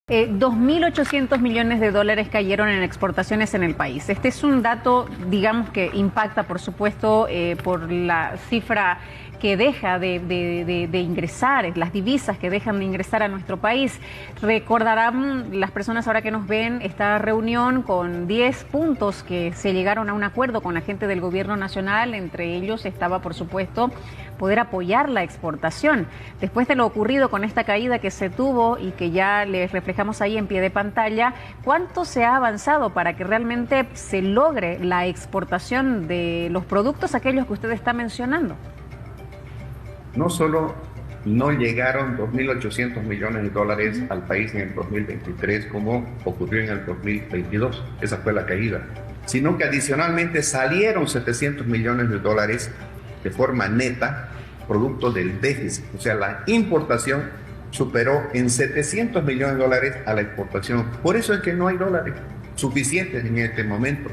2.800 millones de dólares cayeron en exportaciones en el país. Este es un dato, digamos, que impacta, por supuesto, por la cifra que deja de ingresar, las divisas que dejan de ingresar a nuestro país. Recordarán las personas ahora que nos ven esta reunión con 10 puntos que se llegaron a un acuerdo con la gente del gobierno nacional. Entre ellos estaba, por supuesto, poder apoyar la exportación. Después de lo ocurrido con esta caída que se tuvo y que ya les reflejamos ahí en pie de pantalla, ¿cuánto se ha avanzado para que realmente se logre la exportación de los productos, aquellos que usted está mencionando? No solo no llegaron 2.800 millones de dólares al país en el 2023 como ocurrió en el 2022, esa fue la caída, sino que adicionalmente salieron 700 millones de dólares de forma neta, producto del déficit. O sea, la importación superó en 700 millones de dólares a la exportación. Por eso es que no hay dólares suficientes en este momento.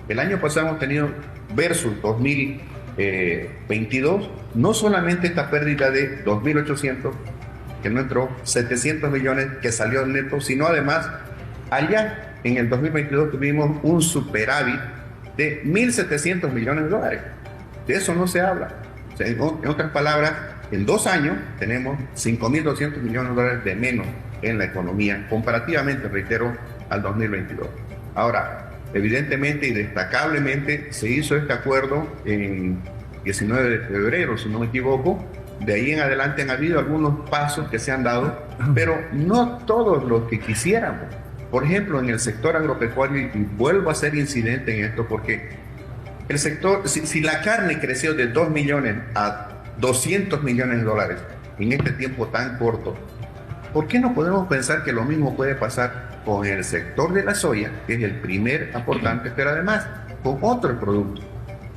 El año pasado hemos tenido versus 2022, no solamente esta pérdida de 2.800, que no entró, 700 millones que salió neto, sino además allá en el 2022 tuvimos un superávit de 1.700 millones de dólares. De eso no se habla. O sea, en otras palabras, en 2 años tenemos 5.200 millones de dólares de menos en la economía, comparativamente, reitero, al 2022. Ahora, evidentemente y destacablemente se hizo este acuerdo en 19 de febrero, si no me equivoco. De ahí en adelante han habido algunos pasos que se han dado, pero no todos los que quisiéramos. Por ejemplo, en el sector agropecuario, y vuelvo a ser incidente en esto porque el sector, si la carne creció de 2 millones a 200 millones de dólares en este tiempo tan corto, ¿por qué no podemos pensar que lo mismo puede pasar con el sector de la soya, que es el primer aportante, pero además con otros productos?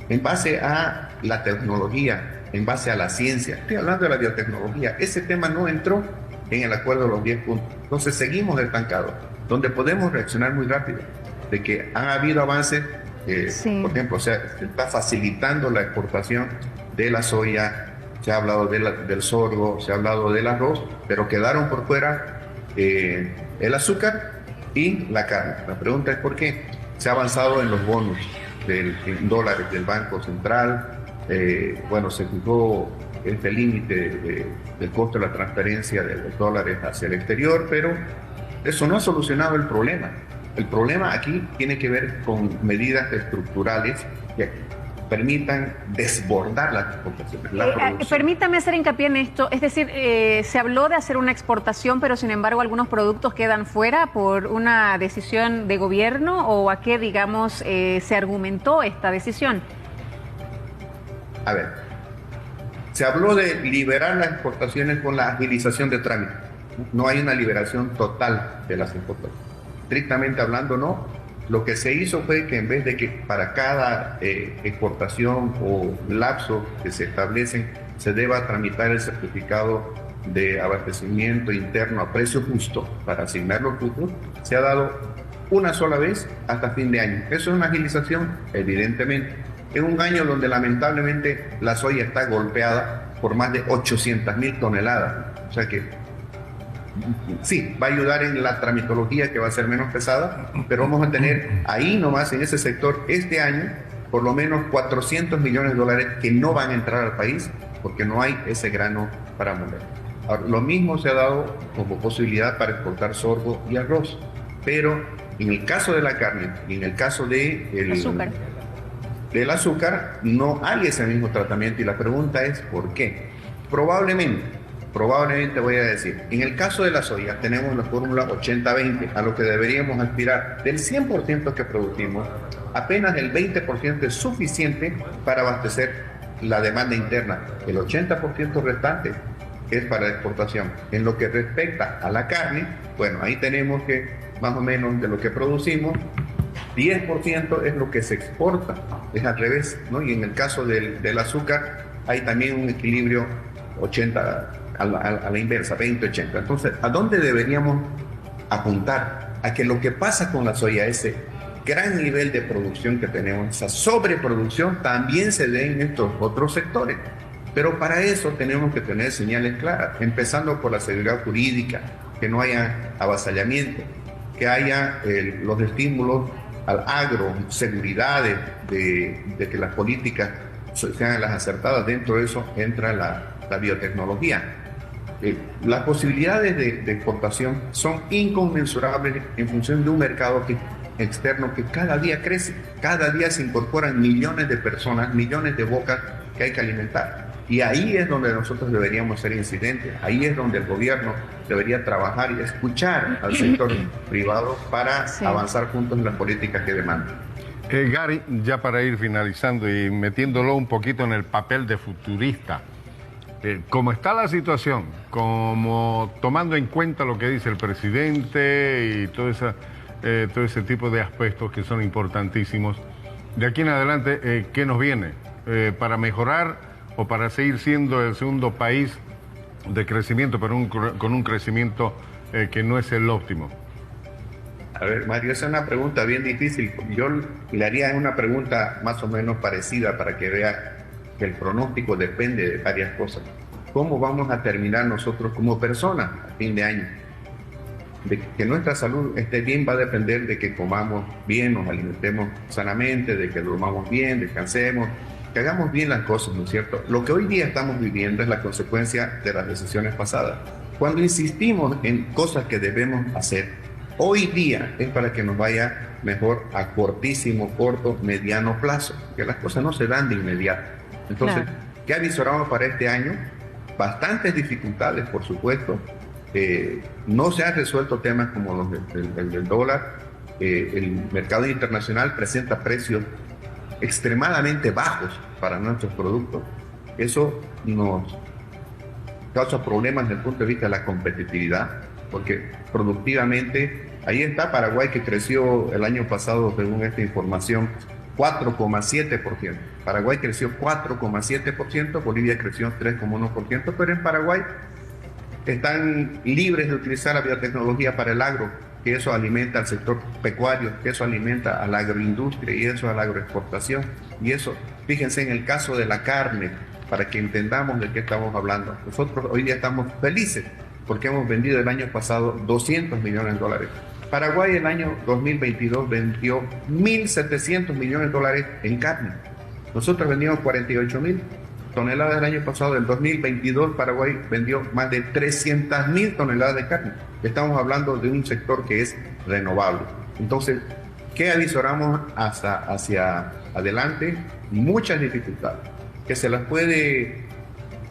En base a la tecnología, en base a la ciencia, estoy hablando de la biotecnología, ese tema no entró en el acuerdo de los 10 puntos. Entonces seguimos estancados, donde podemos reaccionar muy rápido, de que han habido avances. Sí. Por ejemplo, se está facilitando la exportación de la soya, se ha hablado del sorgo, se ha hablado del arroz, pero quedaron por fuera el azúcar y la carne. La pregunta es ¿por qué? Se ha avanzado en los bonos en dólares del Banco Central. Bueno, se fijó este límite del costo de la transferencia de los dólares hacia el exterior, pero eso no ha solucionado el problema. El problema aquí tiene que ver con medidas estructurales que permitan desbordar las exportaciones, la producción. Permítame hacer hincapié en esto, es decir, se habló de hacer una exportación, pero sin embargo algunos productos quedan fuera por una decisión de gobierno, ¿o a qué, digamos, se argumentó esta decisión? A ver, se habló de liberar las exportaciones con la agilización de trámites. No hay una liberación total de las exportaciones. Estrictamente hablando, no. Lo que se hizo fue que en vez de que para cada exportación o lapso que se establecen se deba tramitar el certificado de abastecimiento interno a precio justo para asignar los cupos, se ha dado una sola vez hasta fin de año. Eso es una agilización, evidentemente. En un año donde lamentablemente la soya está golpeada por más de 800.000 toneladas. O sea que sí, va a ayudar en la tramitología, que va a ser menos pesada, pero vamos a tener ahí nomás en ese sector este año por lo menos 400 millones de dólares que no van a entrar al país porque no hay ese grano para moler. Ahora, lo mismo se ha dado como posibilidad para exportar sorgo y arroz, pero en el caso de la carne y en el caso del azúcar no hay ese mismo tratamiento, y la pregunta es ¿por qué? Probablemente voy a decir, en el caso de la soya tenemos la fórmula 80-20, a lo que deberíamos aspirar. Del 100% que producimos, apenas el 20% es suficiente para abastecer la demanda interna. El 80% restante es para exportación. En lo que respecta a la carne, bueno, ahí tenemos que más o menos de lo que producimos, 10% es lo que se exporta, es al revés, ¿no? Y en el caso del azúcar hay también un equilibrio 80 a la inversa, 20-80. Entonces, ¿a dónde deberíamos apuntar? A que lo que pasa con la soya, ese gran nivel de producción que tenemos, esa sobreproducción, también se dé en estos otros sectores. Pero para eso tenemos que tener señales claras, empezando por la seguridad jurídica, que no haya avasallamiento, que haya los estímulos al agro, seguridad de que las políticas sean las acertadas. Dentro de eso entra la biotecnología. Las posibilidades de exportación son inconmensurables en función de un mercado externo que cada día crece, cada día se incorporan millones de personas, millones de bocas que hay que alimentar. Y ahí es donde nosotros deberíamos ser incidentes, ahí es donde el gobierno debería trabajar y escuchar al sector privado para avanzar juntos en las políticas que demandan. Gary, ya para ir finalizando y metiéndolo un poquito en el papel de futurista, ¿cómo está la situación? Como tomando en cuenta lo que dice el presidente y todo ese tipo de aspectos que son importantísimos, de aquí en adelante, ¿qué nos viene? ¿Para mejorar o para seguir siendo el segundo país de crecimiento, pero con un crecimiento que no es el óptimo? A ver, Mario, esa es una pregunta bien difícil. Yo le haría una pregunta más o menos parecida para que vea que el pronóstico depende de varias cosas. ¿Cómo vamos a terminar nosotros como personas a fin de año? De que nuestra salud esté bien va a depender de que comamos bien, nos alimentemos sanamente, de que durmamos bien, descansemos, que hagamos bien las cosas, ¿no es cierto? Lo que hoy día estamos viviendo es la consecuencia de las decisiones pasadas. Cuando insistimos en cosas que debemos hacer, hoy día es para que nos vaya mejor a cortísimo, corto, mediano plazo, que las cosas no se dan de inmediato. Entonces, claro, ¿qué avisoramos para este año? Bastantes dificultades, por supuesto. No se han resuelto temas como los del dólar. El mercado internacional presenta precios extremadamente bajos para nuestros productos. Eso nos causa problemas desde el punto de vista de la competitividad, porque productivamente, ahí está Paraguay, que creció el año pasado, según esta información, 4,7%. Paraguay creció 4,7%, Bolivia creció 3,1%, pero en Paraguay están libres de utilizar la biotecnología para el agro, que eso alimenta al sector pecuario, que eso alimenta a la agroindustria y eso a la agroexportación. Y eso, fíjense en el caso de la carne, para que entendamos de qué estamos hablando. Nosotros hoy día estamos felices porque hemos vendido el año pasado $200 millones. Paraguay el año 2022 vendió $1.700 millones en carne. Nosotros vendimos 48.000 toneladas el año pasado. Del 2022 Paraguay vendió más de 300.000 toneladas de carne. Estamos hablando de un sector que es renovable. Entonces, ¿qué avisoramos hacia adelante? Muchas dificultades, que se las puede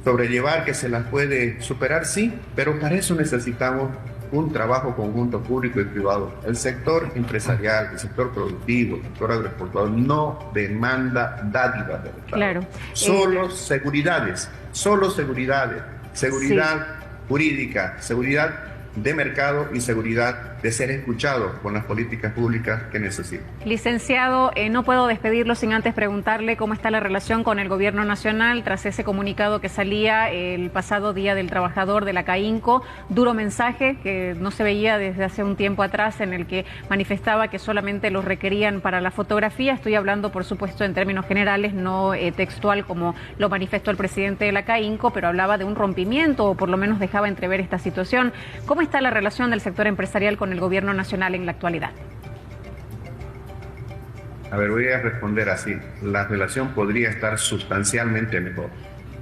sobrellevar, que se las puede superar, sí, pero para eso necesitamos un trabajo conjunto público y privado. El sector empresarial, el sector productivo, el sector agroexportador no demanda dádivas del Estado. Claro. Solo seguridades, seguridad jurídica, seguridad de mercado y seguridad de ser escuchado con las políticas públicas que necesita. Licenciado, no puedo despedirlo sin antes preguntarle cómo está la relación con el gobierno nacional tras ese comunicado que salía el pasado Día del Trabajador de la CAINCO, duro mensaje que no se veía desde hace un tiempo atrás, en el que manifestaba que solamente los requerían para la fotografía. Estoy hablando, por supuesto, en términos generales, no textual como lo manifestó el presidente de la CAINCO, pero hablaba de un rompimiento, o por lo menos dejaba entrever esta situación. ¿Cómo está la relación del sector empresarial con el gobierno nacional en la actualidad? A ver, voy a responder así. La relación podría estar sustancialmente mejor.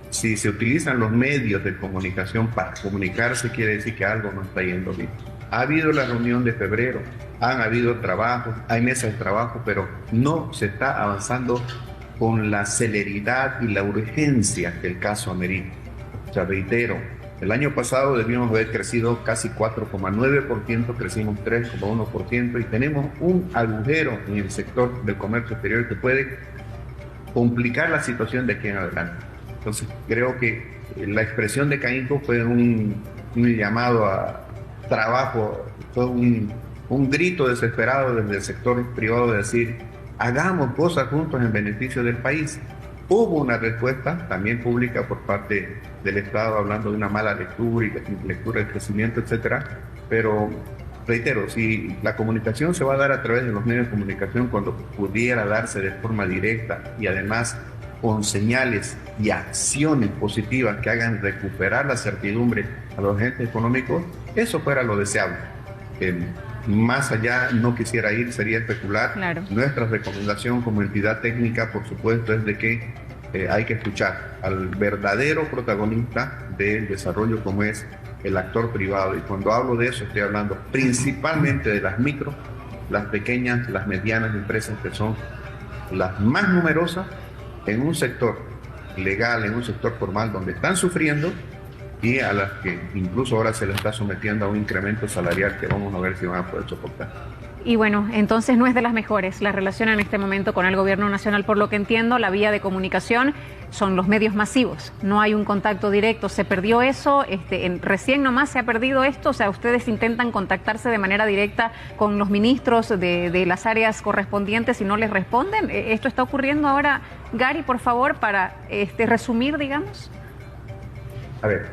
Si se utilizan los medios de comunicación para comunicarse, quiere decir que algo no está yendo bien. Ha habido la reunión de febrero, han habido trabajos, hay mesas de trabajo, pero no se está avanzando con la celeridad y la urgencia que el caso amerita. O sea, reitero, el año pasado debíamos haber crecido casi 4,9%, crecimos 3,1% y tenemos un agujero en el sector del comercio exterior que puede complicar la situación de aquí en adelante. Entonces, creo que la expresión de CAINCO fue un llamado a trabajo, fue un grito desesperado desde el sector privado de decir, hagamos cosas juntos en beneficio del país. Hubo una respuesta también pública por parte del Estado hablando de una mala lectura y lectura del crecimiento, etcétera. Pero reitero, si la comunicación se va a dar a través de los medios de comunicación cuando pudiera darse de forma directa y además con señales y acciones positivas que hagan recuperar la certidumbre a los agentes económicos, Eso fuera lo deseable. Más allá no quisiera ir, sería especular. Claro. Nuestra recomendación como entidad técnica, por supuesto, es de que hay que escuchar al verdadero protagonista del desarrollo, como es el actor privado. Y cuando hablo de eso, estoy hablando principalmente de las micro, las pequeñas, las medianas empresas, que son las más numerosas en un sector legal, en un sector formal, donde están sufriendo, y a las que incluso ahora se les está sometiendo a un incremento salarial que vamos a ver si van a poder soportar. Y bueno, entonces no es de las mejores la relación en este momento con el gobierno nacional, por lo que entiendo. La vía de comunicación son los medios masivos, no hay un contacto directo. ¿Se perdió eso? Recién nomás se ha perdido esto. O sea, ustedes intentan contactarse de manera directa con los ministros de las áreas correspondientes y no les responden. ¿Esto está ocurriendo ahora? Gary, por favor, para resumir, digamos. A ver,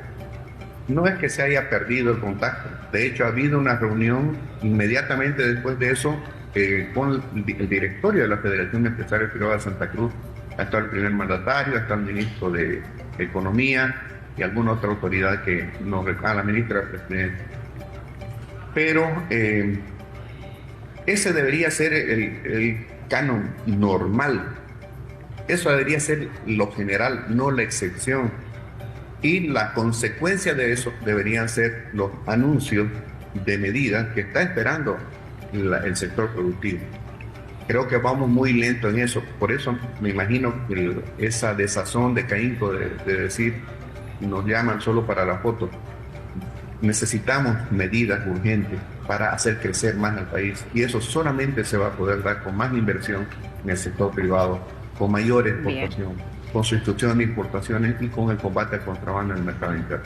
no es que se haya perdido el contacto. De hecho, ha habido una reunión inmediatamente después de eso con el directorio de la Federación de Empresarios Privados de Santa Cruz. Ha estado el primer mandatario, ha estado el ministro de Economía y alguna otra autoridad que nos la ministra del presidente. Pero ese debería ser el canon normal. Eso debería ser lo general, no la excepción. Y la consecuencia de eso deberían ser los anuncios de medidas que está esperando el sector productivo. Creo que vamos muy lento en eso. Por eso me imagino que esa desazón de Caínco de decir, nos llaman solo para la foto. Necesitamos medidas urgentes para hacer crecer más al país. Y eso solamente se va a poder dar con más inversión en el sector privado, con mayor exportación, con sustitución de importaciones y con el combate al contrabando en el mercado interno.